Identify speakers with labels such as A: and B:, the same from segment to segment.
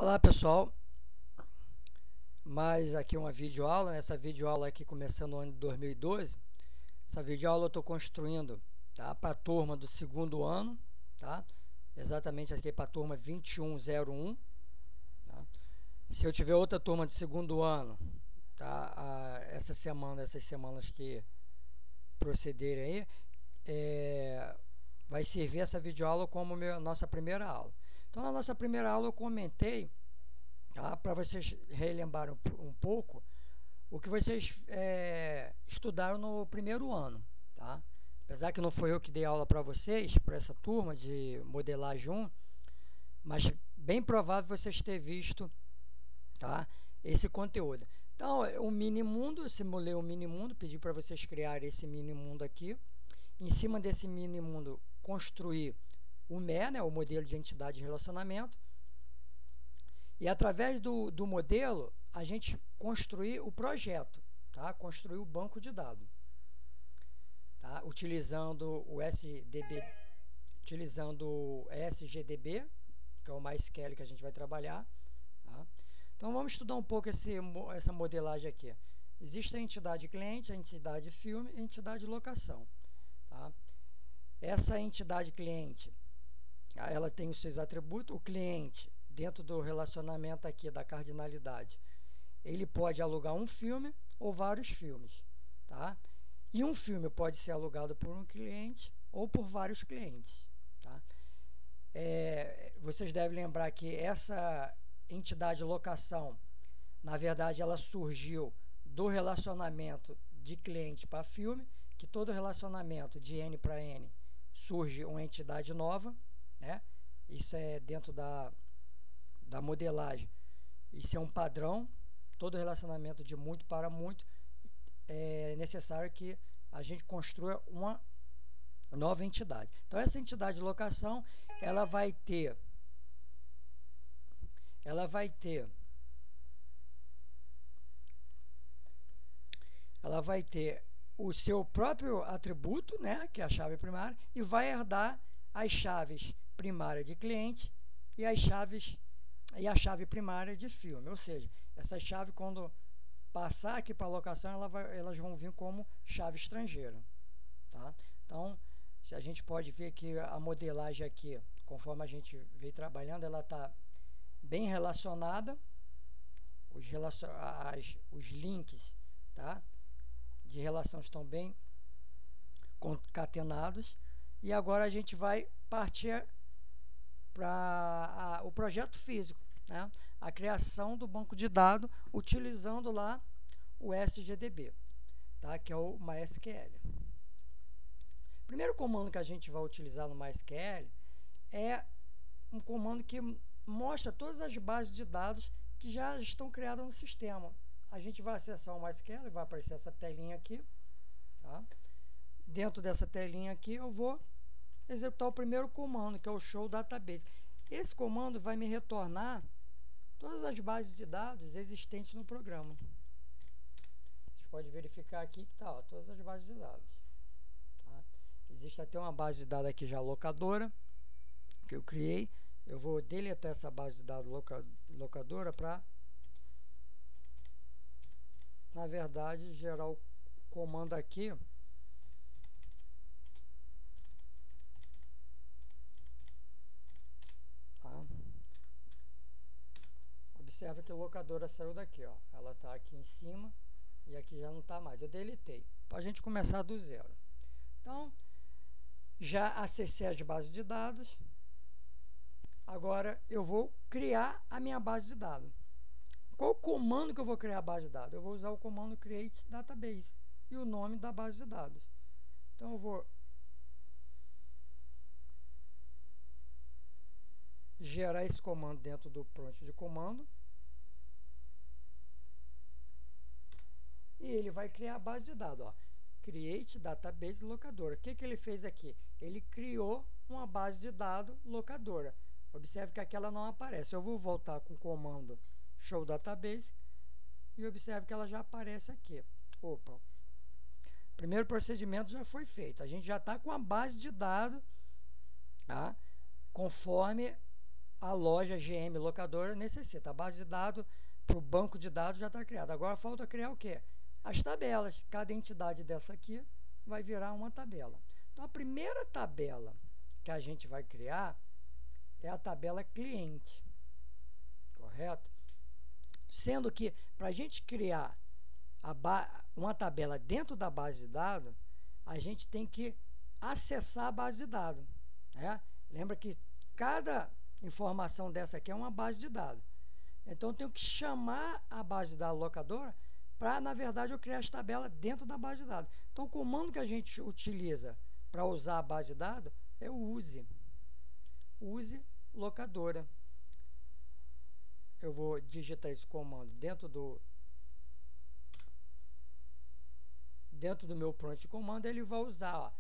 A: Olá pessoal, mais aqui uma videoaula, essa videoaula aqui começando o ano de 2012. Essa videoaula eu estou construindo, tá, para a turma do segundo ano, tá? Exatamente aqui para a turma 2101, tá? Se eu tiver outra turma de segundo ano, tá, essas semanas que procederem aí, vai servir essa videoaula como nossa primeira aula. Então na nossa primeira aula eu comentei, tá, para vocês relembrarem um pouco o que vocês estudaram no primeiro ano, tá? Apesar que não foi eu que dei aula para vocês, para essa turma de modelagem 1, mas bem provável vocês terem visto, tá, esse conteúdo. Então, o mini-mundo, eu simulei o mini-mundo, pedi para vocês criarem esse mini-mundo aqui. Em cima desse mini-mundo, construir o ME, né, o modelo de entidade de relacionamento. E através do modelo, a gente construir o projeto, tá? Construir o banco de dados, tá? Utilizando o SGDB, que é o MySQL que a gente vai trabalhar, tá? Então vamos estudar um pouco essa modelagem aqui. Existe a entidade cliente, a entidade filme e a entidade locação, tá? Essa entidade cliente, ela tem os seus atributos. O cliente, dentro do relacionamento aqui da cardinalidade, ele pode alugar um filme ou vários filmes, tá? E um filme pode ser alugado por um cliente ou por vários clientes, tá? Vocês devem lembrar que essa entidade locação, na verdade, ela surgiu do relacionamento de cliente para filme, que todo relacionamento de N para N surge uma entidade nova, né? Isso é dentro da modelagem. Isso é um padrão. Todo relacionamento de muito para muito é necessário que a gente construa uma nova entidade. Então, essa entidade de locação, ela vai ter o seu próprio atributo, né, que é a chave primária, e vai herdar as chaves primárias de cliente e a chave primária de filme. Ou seja, essa chave, quando passar aqui para a locação, elas vão vir como chave estrangeira, tá? Então, a gente pode ver que a modelagem aqui, conforme a gente veio trabalhando, ela está bem relacionada, os links, tá, de relação estão bem concatenados. E agora a gente vai partir para o projeto físico, né? A criação do banco de dados utilizando lá o SGDB, tá? Que é o MySQL. O primeiro comando que a gente vai utilizar no MySQL é um comando que mostra todas as bases de dados que já estão criadas no sistema. A gente vai acessar o MySQL e vai aparecer essa telinha aqui, tá? Dentro dessa telinha aqui eu vou executar o primeiro comando, que é o show database. Esse comando vai me retornar todas as bases de dados existentes no programa. Vocês podem verificar aqui que está todas as bases de dados, tá? Existe até uma base de dados aqui já locadora, que eu criei. Eu vou deletar essa base de dados locadora para, na verdade, gerar o comando aqui. Tá? Observa que a locadora saiu daqui, ó. Ela está aqui em cima e aqui já não está mais. Eu deletei, para a gente começar do zero. Então, já acessei as bases de dados. Agora, eu vou criar a minha base de dados. Qual o comando que eu vou criar a base de dados? Eu vou usar o comando create database e o nome da base de dados. Então, eu vou gerar esse comando dentro do prompt de comando. E ele vai criar a base de dados, ó. Create database locadora. O que ele fez aqui? Ele criou uma base de dados locadora. Observe que aqui ela não aparece. Eu vou voltar com o comando show database e observe que ela já aparece aqui. Opa! O primeiro procedimento já foi feito. A gente já está com a base de dados, tá, conforme a loja GM Locadora necessita. A base de dados para o banco de dados já está criada. Agora falta criar o quê? As tabelas. Cada entidade dessa aqui vai virar uma tabela. Então, a primeira tabela que a gente vai criar é a tabela cliente. Correto? Sendo que, para a gente criar uma tabela dentro da base de dados, a gente tem que acessar a base de dados. Né? Lembra que cada informação dessa aqui é uma base de dados. Então, eu tenho que chamar a base de dados locadora para, na verdade, eu criar as tabelas dentro da base de dados. Então, o comando que a gente utiliza para usar a base de dados é o use. Use locadora. Eu vou digitar esse comando dentro do meu pronto de comando, ele vai usar, ó,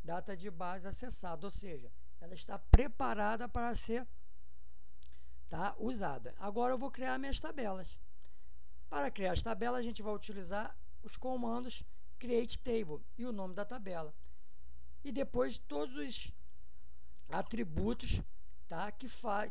A: data de base acessada, ou seja, ela está preparada para ser usada. Agora eu vou criar minhas tabelas. Para criar as tabelas, a gente vai utilizar os comandos create table e o nome da tabela. E depois todos os atributos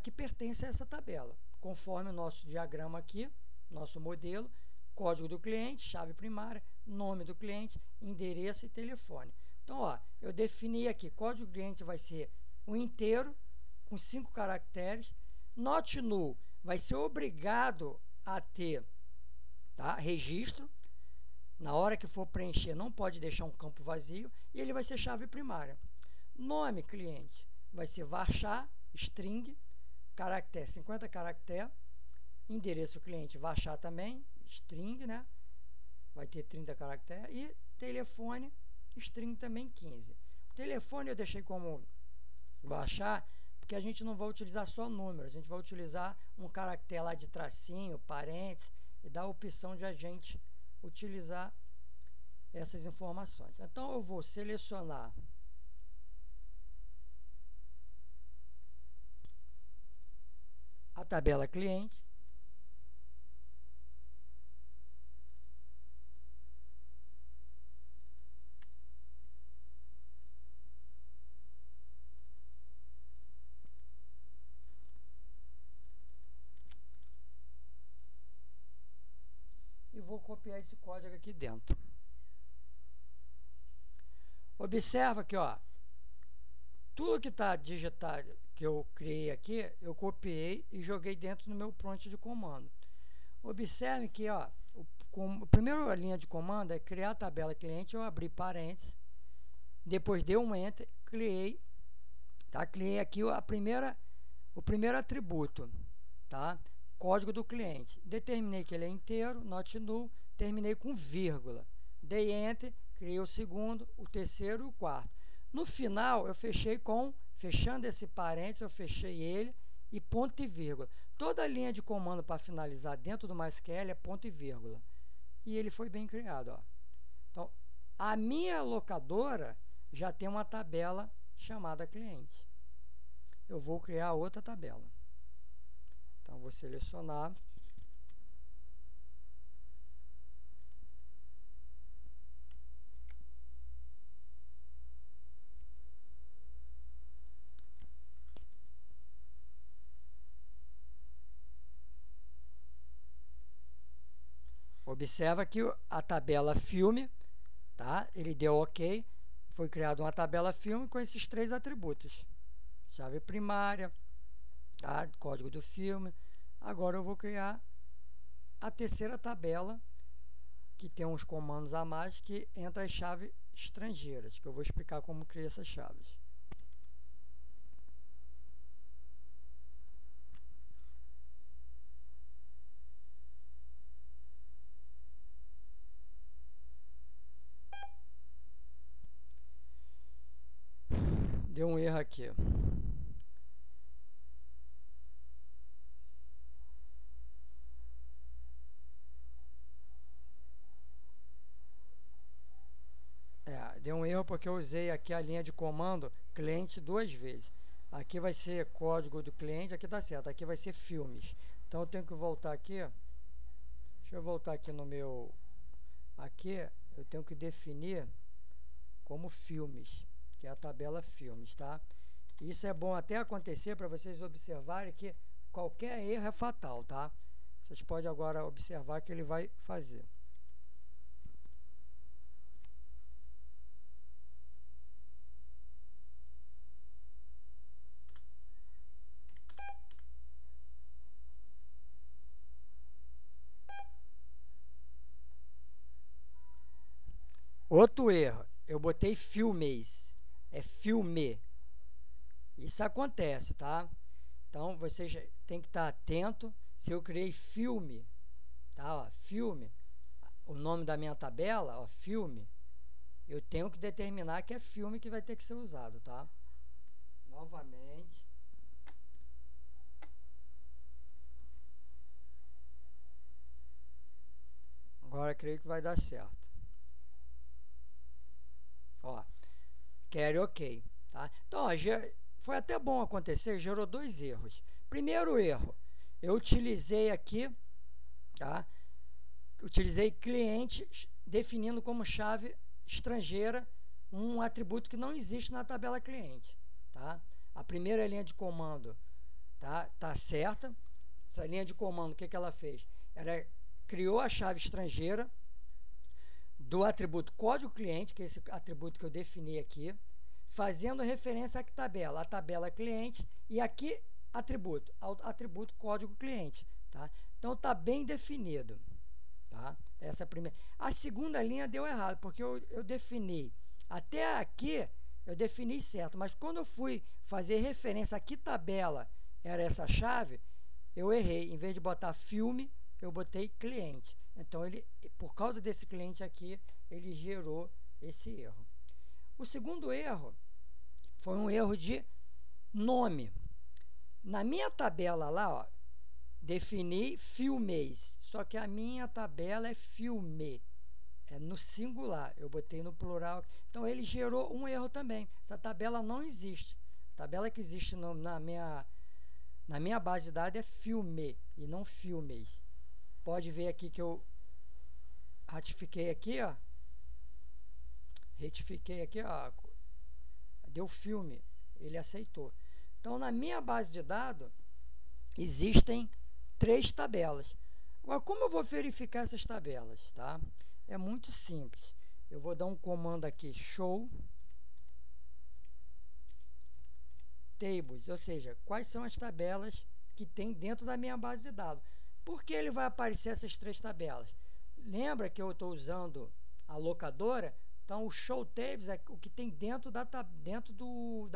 A: que pertencem a essa tabela, conforme o nosso diagrama aqui, nosso modelo, código do cliente, chave primária, nome do cliente, endereço e telefone. Então, ó, eu defini aqui, código do cliente vai ser um inteiro, com 5 caracteres. Not null vai ser obrigado a ter registro. Na hora que for preencher, não pode deixar um campo vazio. E ele vai ser chave primária. Nome cliente vai ser varchar, string, caractere, 50 caracteres. Endereço cliente, varchar também, string, né? Vai ter 30 caracteres. E telefone, string também 15. O telefone eu deixei como varchar, porque a gente não vai utilizar só números, a gente vai utilizar um caractere lá de tracinho, parênteses, e dá a opção de a gente utilizar essas informações. Então, eu vou selecionar a tabela cliente. E vou copiar esse código aqui dentro. Observa que, ó, tudo que está digitado, que eu criei aqui, eu copiei e joguei dentro do meu prompt de comando. Observe que, ó, a primeira linha de comando é criar a tabela cliente, eu abri parênteses, depois dei um enter, criei aqui o primeiro atributo, código do cliente. Determinei que ele é inteiro, not null, terminei com vírgula. Dei enter, criei o segundo, o terceiro e o quarto. No final, eu fechando esse parênteses, eu fechei ele e ponto e vírgula. Toda linha de comando para finalizar dentro do MySQL é ponto e vírgula. E ele foi bem criado, ó. Então, a minha locadora já tem uma tabela chamada cliente. Eu vou criar outra tabela. Então, vou selecionar. Observa que a tabela filme, ele deu OK, foi criada uma tabela filme com esses 3 atributos. Chave primária, código do filme. Agora eu vou criar a terceira tabela, que tem uns comandos a mais, que entra as chaves estrangeiras, que eu vou explicar como criar essas chaves. Deu um erro aqui. Deu um erro porque eu usei aqui a linha de comando cliente 2 vezes. Aqui vai ser código do cliente, aqui está certo, aqui vai ser filmes. Então eu tenho que voltar aqui. Deixa eu voltar aqui no meu. Aqui eu tenho que definir como filmes, que é a tabela filmes, tá? Isso é bom até acontecer para vocês observarem que qualquer erro é fatal, tá? Vocês podem agora observar que ele vai fazer. Outro erro, eu botei filmes, é filme. Isso acontece, tá? Então, vocês têm que estar atento. Se eu criei filme, tá? Ó, filme, o nome da minha tabela, ó, filme, eu tenho que determinar que é filme que vai ter que ser usado, tá? Novamente. Agora creio que vai dar certo. Ó, quero ok, tá? Então, ó, foi até bom acontecer, gerou dois erros. Primeiro erro, eu utilizei aqui, tá? Utilizei cliente definindo como chave estrangeira um atributo que não existe na tabela cliente, tá? A primeira linha de comando tá certa. Essa linha de comando, o que ela fez? Ela criou a chave estrangeira do atributo código cliente, que é esse atributo que eu defini aqui, fazendo referência à tabela, a tabela cliente, e aqui atributo, atributo código cliente, tá? Então tá bem definido, tá? Essa é a primeira. A segunda linha deu errado, porque eu defini até aqui, eu defini certo, mas quando eu fui fazer referência a que tabela era essa chave, eu errei. Em vez de botar filme, eu botei cliente. Então, por causa desse cliente aqui, ele gerou esse erro. O segundo erro foi um erro de nome. Na minha tabela lá, ó, defini filmes, só que a minha tabela é filme, é no singular, eu botei no plural. Então, ele gerou um erro também. Essa tabela não existe. A tabela que existe na minha base de dados é filme e não filmes. Pode ver aqui que eu retifiquei aqui, ó. Retifiquei aqui, ó. Deu filme, ele aceitou. Então, na minha base de dados, existem 3 tabelas. Agora, como eu vou verificar essas tabelas, tá? É muito simples. Eu vou dar um comando aqui, show tables, ou seja, quais são as tabelas que tem dentro da minha base de dados. Por que ele vai aparecer essas 3 tabelas? Lembra que eu estou usando a locadora? Então, o show tables é o que tem dentro da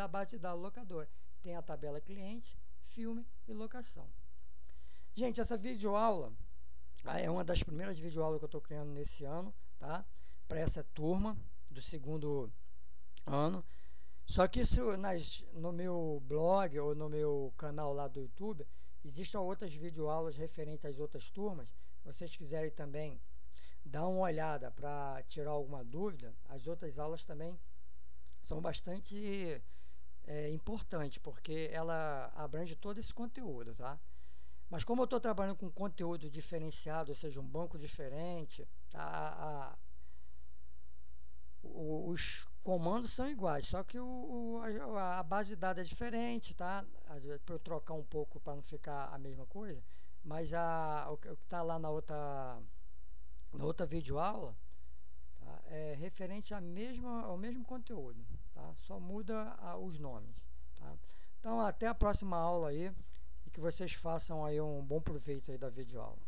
A: base de dados locadora. Tem a tabela cliente, filme e locação. Gente, essa videoaula é uma das primeiras videoaulas que eu estou criando nesse ano, tá? Para essa turma do segundo ano. Só que isso no meu blog ou no meu canal lá do YouTube, existem outras videoaulas referentes às outras turmas. Se vocês quiserem também dar uma olhada para tirar alguma dúvida, as outras aulas também são bastante importantes, porque ela abrange todo esse conteúdo, tá? Mas como eu estou trabalhando com conteúdo diferenciado, ou seja, um banco diferente, os comandos são iguais, só que a base de dados é diferente, tá? Para eu trocar um pouco para não ficar a mesma coisa, mas o que está lá na outra videoaula, tá? É referente ao mesmo conteúdo, tá? Só muda os nomes, tá? Então, até a próxima aula aí, e que vocês façam aí um bom proveito aí da videoaula.